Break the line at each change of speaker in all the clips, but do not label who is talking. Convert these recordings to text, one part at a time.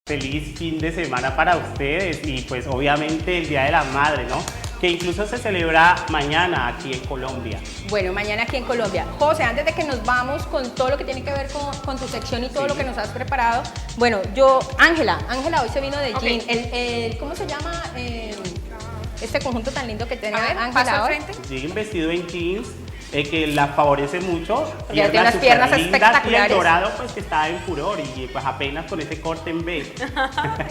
Feliz fin de semana para ustedes y pues obviamente el Día de la Madre, ¿no? Que incluso se celebra mañana aquí en Colombia.
Bueno, mañana aquí en Colombia. José, antes de que nos vamos con todo lo que tiene que ver con tu sección y todo lo que nos has preparado, bueno, Ángela hoy se vino de jean. ¿Cómo se llama este conjunto tan lindo que tiene Ángela hoy?
Jean vestido en jeans. Que la favorece mucho,
tiene unas piernas espectaculares.
Y el dorado pues que está en furor y pues apenas con ese corte en B.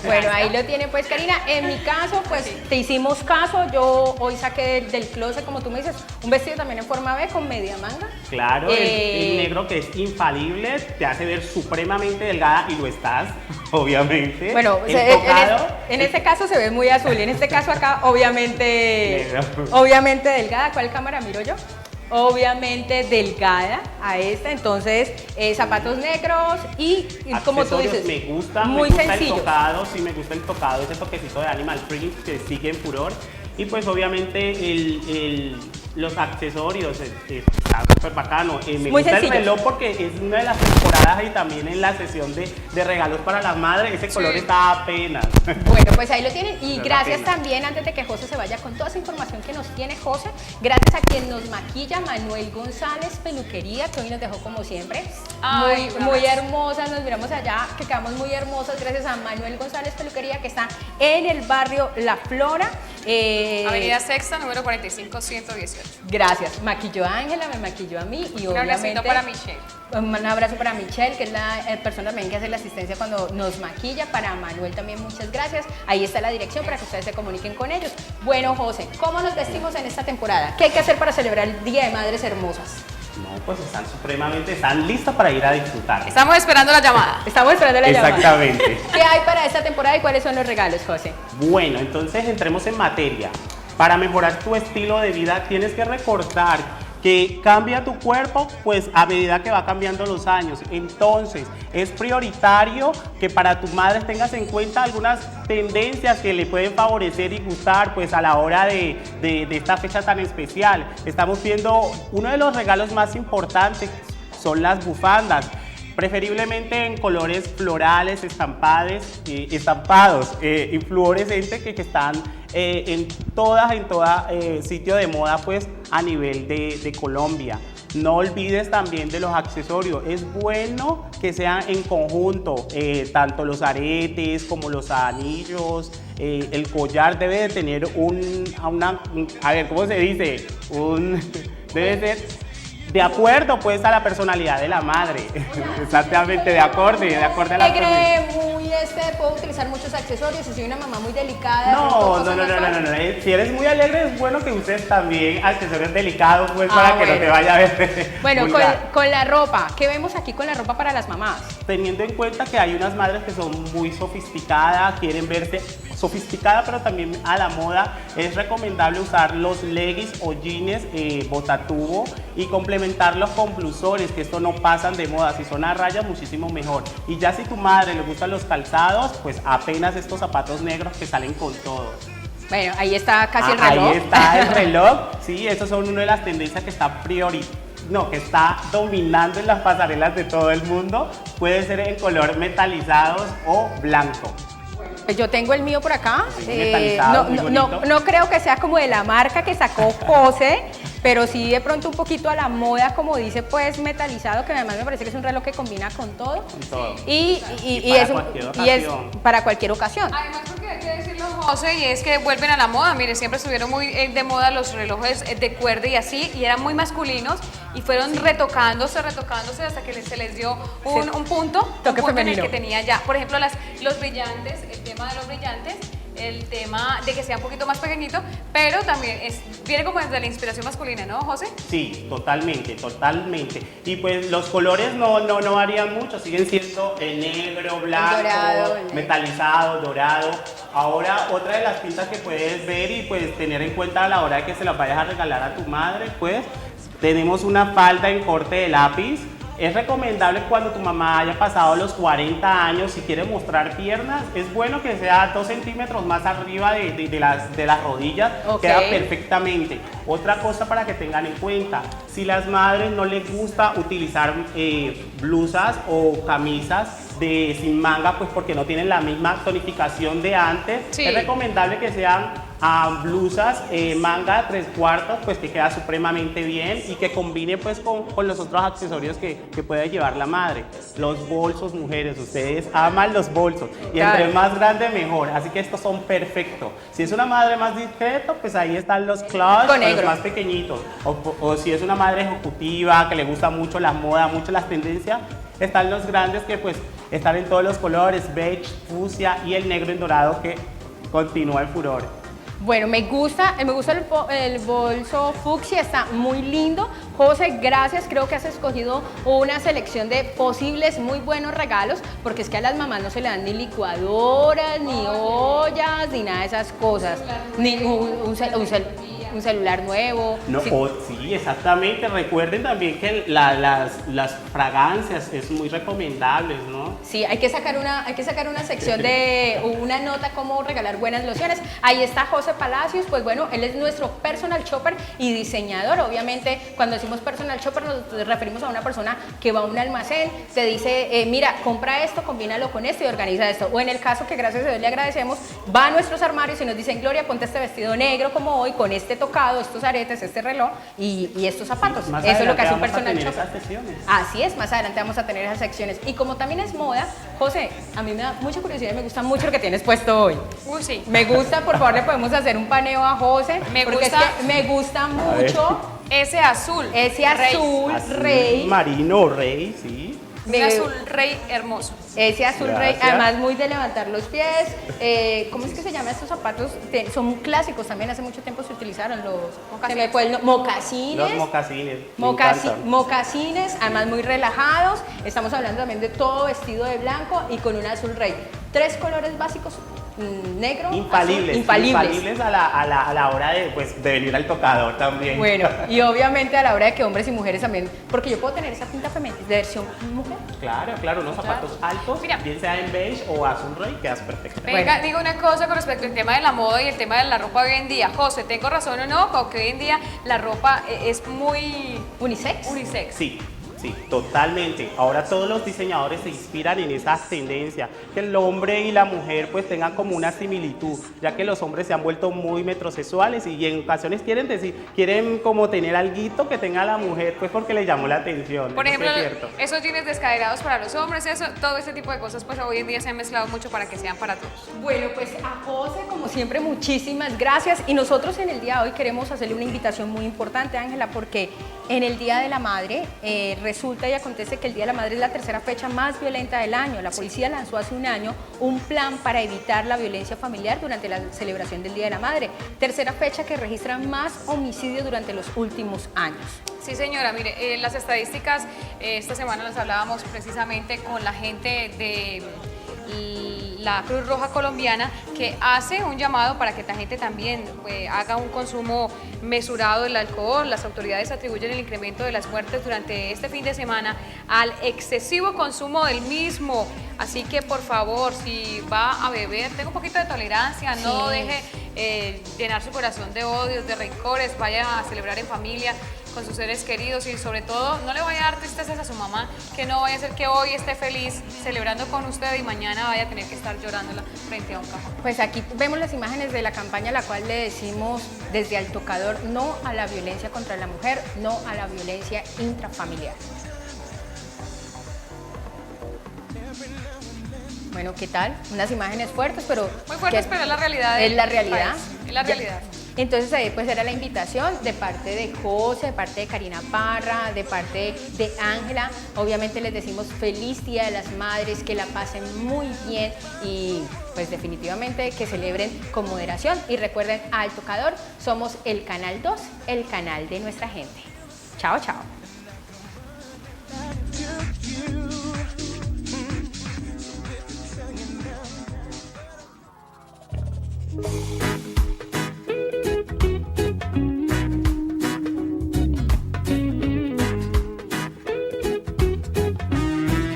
Bueno, ahí lo tiene pues Karina. En mi caso pues te hicimos caso, yo hoy saqué del closet, como tú me dices, un vestido también en forma B con media manga.
Claro, el negro que es infalible, te hace ver supremamente delgada y lo estás, obviamente.
Bueno, en este caso se ve muy azul y en este caso acá obviamente delgada. ¿Cuál cámara miro yo? Obviamente delgada a esta, entonces zapatos negros y como tú dices,
me gusta
sencillo.
El tocado, sí me gusta el tocado, ese toquecito de animal print que sigue en furor y pues obviamente los accesorios está súper bacano. Me
muy
gusta
sencillo.
El reloj porque es una de las temporadas y también en la sesión de regalos para las madres, ese color está apenas.
Bueno, pues ahí lo tienen y gracias también, antes de que José se vaya con toda esa información que nos tiene José, gracias a quien nos maquilla, Manuel González Peluquería, que hoy nos dejó como siempre, muy hermosas, nos miramos allá, que quedamos muy hermosas gracias a Manuel González Peluquería, que está en el barrio La Flora.
Avenida Sexta, número 45118.
Gracias, maquilló a Ángela, me maquilló a mí y
un
obviamente...
abracito para Michelle.
Un abrazo para Michelle, que es la persona también que hace la asistencia cuando nos maquilla. Para Manuel también muchas gracias. Ahí está la dirección para que ustedes se comuniquen con ellos. Bueno, José, ¿cómo nos vestimos en esta temporada? ¿Qué hay que hacer para celebrar el Día de Madres Hermosas?
No, pues están listas para ir a disfrutar.
Estamos esperando la llamada.
Estamos esperando la llamada.
Exactamente.
¿Qué hay para esta temporada y cuáles son los regalos, José?
Bueno, entonces entremos en materia. Para mejorar tu estilo de vida tienes que recordar que cambia tu cuerpo pues a medida que va cambiando los años. Entonces es prioritario que para tu madre tengas en cuenta algunas tendencias que le pueden favorecer y gustar pues a la hora de esta fecha tan especial. Estamos viendo uno de los regalos más importantes son las bufandas. Preferiblemente en colores florales, estampados y fluorescentes que están en toda sitio de moda pues a nivel de Colombia. No olvides también de los accesorios, es bueno que sean en conjunto, tanto los aretes como los anillos, el collar debe de tener ¿cómo se dice? Debe ser de acuerdo pues a la personalidad de la madre. Exactamente, de acuerdo a la
alegre, puedo utilizar muchos accesorios y soy una mamá muy delicada.
No. Si eres muy alegre es bueno que uses también accesorios delicados pues para que no te vaya a ver.
Bueno, con la ropa, ¿qué vemos aquí con la ropa para las mamás?
Teniendo en cuenta que hay unas madres que son muy sofisticadas, quieren verse sofisticada pero también a la moda, es recomendable usar los leggings o jeans botatubo y complementarlos con blusones, que esto no pasan de moda, si son a rayas muchísimo mejor. Y ya si tu madre le gustan los calzados, pues apenas estos zapatos negros que salen con todo.
Bueno, ahí está casi el reloj.
Ahí está el reloj, sí, estos son una de las tendencias que está dominando en las pasarelas de todo el mundo. Puede ser en color metalizados o blanco.
Yo tengo el mío por acá.
No
creo que sea como de la marca que sacó José, pero sí de pronto un poquito a la moda, como dice, pues metalizado, que además me parece que es un reloj que combina con todo. Y es para cualquier ocasión.
Además, porque hay que decirlo, José, y es que vuelven a la moda. Mire, siempre estuvieron muy de moda los relojes de cuerda y así, y eran muy masculinos, y fueron retocándose hasta que se les dio un punto en el que tenía ya, por ejemplo, los brillantes, el tema de los brillantes, el tema de que sea un poquito más pequeñito, pero también viene como desde la inspiración masculina, ¿no, José?
Sí, totalmente. Y pues los colores no varían mucho, siguen siendo el negro, blanco, dorado, metalizado, dorado. Ahora, otra de las pintas que puedes ver y pues tener en cuenta a la hora de que se las vayas a regalar a tu madre, pues tenemos una falda en corte de lápiz. Es recomendable cuando tu mamá haya pasado los 40 años, si quiere mostrar piernas, es bueno que sea 2 centímetros más arriba de las rodillas, queda perfectamente. Otra cosa para que tengan en cuenta, si las madres no les gusta utilizar blusas o camisas de sin manga, pues porque no tienen la misma tonificación de antes.
Sí.
Es recomendable que sean blusas manga 3/4, pues que queda supremamente bien y que combine pues con los otros accesorios que puede llevar la madre. Los bolsos, mujeres, ustedes aman los bolsos y
Claro.
entre más grande mejor, así que estos son perfectos. Si es una madre más discreta, pues ahí están los clutch,
Con
los
negro.
más pequeñitos. O si es una madre ejecutiva que le gusta mucho la moda, mucho las tendencias, están los grandes que pues están en todos los colores, beige, fucsia y el negro en dorado que continúa el furor.
Bueno, me gusta el bolso fucsia, está muy lindo. José, gracias, creo que has escogido una selección de posibles muy buenos regalos, porque es que a las mamás no se le dan ni licuadoras, ni ollas, ni nada de esas cosas, ni un celular nuevo.
No,
Sí.
sí, exactamente. Recuerden también que las fragancias es muy recomendables, ¿no?
Sí, hay que sacar una sección de una nota cómo regalar buenas lociones. Ahí está José Palacios, pues bueno, él es nuestro personal shopper y diseñador. Obviamente, cuando decimos personal shopper nos referimos a una persona que va a un almacén, te dice, mira, compra esto, combínalo con esto y organiza esto. O en el caso que gracias a Dios le agradecemos, va a nuestros armarios y nos dicen, Gloria, ponte este vestido negro como hoy, con este tocado, estos aretes, este reloj y estos zapatos.
Más
Eso es lo que hace un
adelante vamos a
personal
tener
shopper.
esas sesiones.
Así es, más adelante vamos a tener esas secciones. Y como también es moda, José, a mí me da mucha curiosidad y me gusta mucho lo que tienes puesto hoy.
Uy, sí.
Me gusta, por favor, le podemos hacer un paneo a José.
Me
porque
gusta.
es que me gusta mucho
Ese azul.
ese azul
Azul
rey.
marino rey, sí.
Un
Me-
azul rey hermoso.
Ese azul rey,
Gracias.
además muy de levantar los pies. ¿Cómo es que se llaman estos zapatos? Son clásicos también, hace mucho tiempo se utilizaron los
Mocasines.
se me fue el mocasines.
Los mocasines. me encantan.
Mocasines, además muy relajados. Estamos hablando también de todo vestido de blanco y con un azul rey. 3 colores básicos, negro,
Infalibles,
azul, infalibles.
infalibles a la hora de, pues, de venir al tocador también.
Bueno, y obviamente a la hora de que hombres y mujeres también, porque yo puedo tener esa pinta femenina de versión mujer.
Claro, unos zapatos altos,
Mira.
bien sea en beige o azul rey, quedas perfecto.
Venga,
Bueno.
digo una cosa con respecto al tema de la moda y el tema de la ropa hoy en día. José, ¿tengo razón o no? Porque hoy en día la ropa es muy
Unisex.
unisex.
Sí, totalmente. Ahora todos los diseñadores se inspiran en esa tendencia, que el hombre y la mujer pues tengan como una similitud, ya que los hombres se han vuelto muy metrosexuales y en ocasiones quieren como tener alguito que tenga la mujer pues porque le llamó la atención.
Por
Eso
ejemplo,
sí es cierto.
esos jeans descaderados para los hombres, todo ese tipo de cosas, pues hoy en día se han mezclado mucho para que sean para todos.
Bueno, pues a José, como siempre, muchísimas gracias. Y nosotros en el día de hoy queremos hacerle una invitación muy importante, Ángela, porque en el Día de la Madre resulta y acontece que el Día de la Madre es la tercera fecha más violenta del año. La policía lanzó hace un año un plan para evitar la violencia familiar durante la celebración del Día de la Madre. Tercera fecha que registra más homicidios durante los últimos años.
Sí, señora, mire, las estadísticas, esta semana las hablábamos precisamente con la gente de la Cruz Roja Colombiana, que hace un llamado para que la gente también haga un consumo mesurado del alcohol. Las autoridades atribuyen el incremento de las muertes durante este fin de semana al excesivo consumo del mismo. Así que, por favor, si va a beber, tenga un poquito de tolerancia, no
Sí.
deje llenar su corazón de odios, de rencores, vaya a celebrar en familia con sus seres queridos y sobre todo no le vaya a dar tristezas a su mamá, que no vaya a ser que hoy esté feliz celebrando con usted y mañana vaya a tener que estar llorándola frente a un cajón.
Pues aquí vemos las imágenes de la campaña a la cual le decimos desde Al Tocador no a la violencia contra la mujer, no a la violencia intrafamiliar. Bueno, ¿qué tal? Unas imágenes fuertes, pero...
Muy fuertes,
que
pero es la realidad.
Es
del
la realidad.
país, es la realidad.
Entonces ahí pues era la invitación de parte de José, de parte de Karina Parra, de parte de Ángela. Obviamente les decimos feliz Día de las Madres, que la pasen muy bien y pues definitivamente que celebren con moderación. Y recuerden, Al Tocador somos el Canal 2, el canal de nuestra gente. Chao, chao.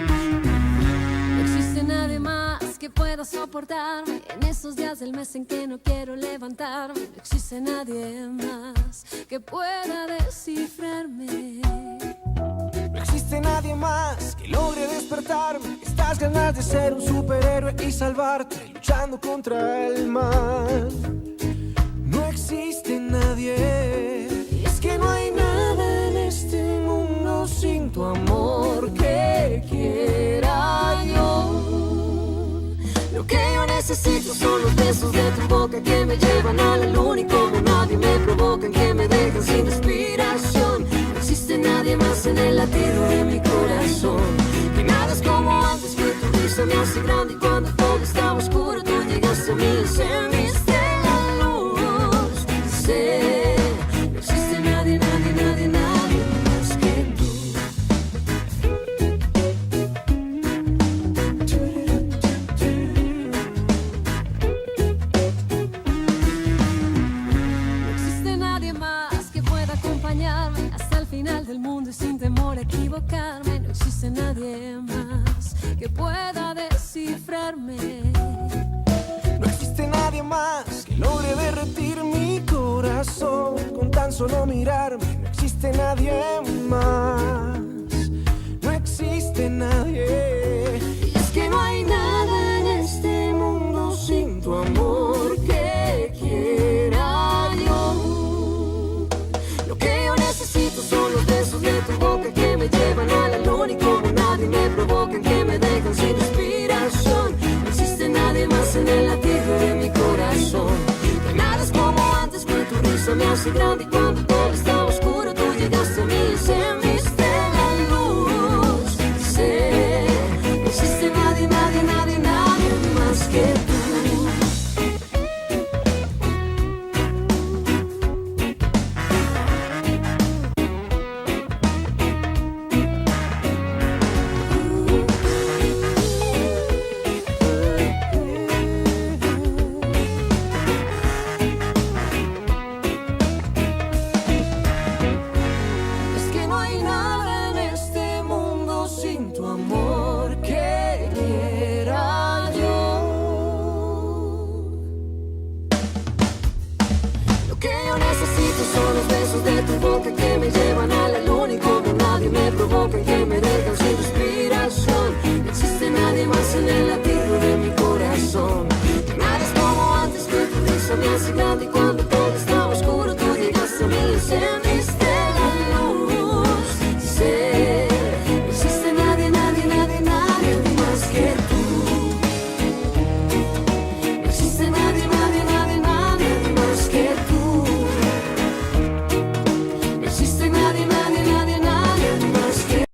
No existe nadie más que pueda soportarme en esos días del mes en que no quiero levantarme. No existe nadie más que pueda descifrarme.
No existe nada nadie más que logre despertarme estas ganas de ser un superhéroe y salvarte luchando contra el mal. No existe nadie, y es que no hay nada en este mundo sin tu amor que quiera yo. Lo que yo necesito son los besos de tu boca que me llevan a la luna y como nadie me provocan, que me dejan sin inspiración. No existe nadie más en el latido de mi corazón. Que nada es como antes, que tu risa me hace grande y cuando todo estaba oscuro tú llegaste a mí y encendiste la luz. Sé, no existe nadie, nadie, nadie, nadie más que tú.
No existe nadie más que pueda acompañarme hasta el final del mundo y sin temor a equivocarme. No existe nadie más que pueda descifrarme.
No existe nadie más que logre derretir mi corazón con tan solo mirarme. No existe nadie más. No existe nadie. Y es que no hay nada en este mundo sin tu amor que quiera yo. Lo que yo necesito son los besos de tu boca que me llevan a la luna y como nadie me provocan, que me dejan sin inspiración. No existe nadie más en el latido de mi corazón. Que nada es como antes, que tu risa me hace grande y cuando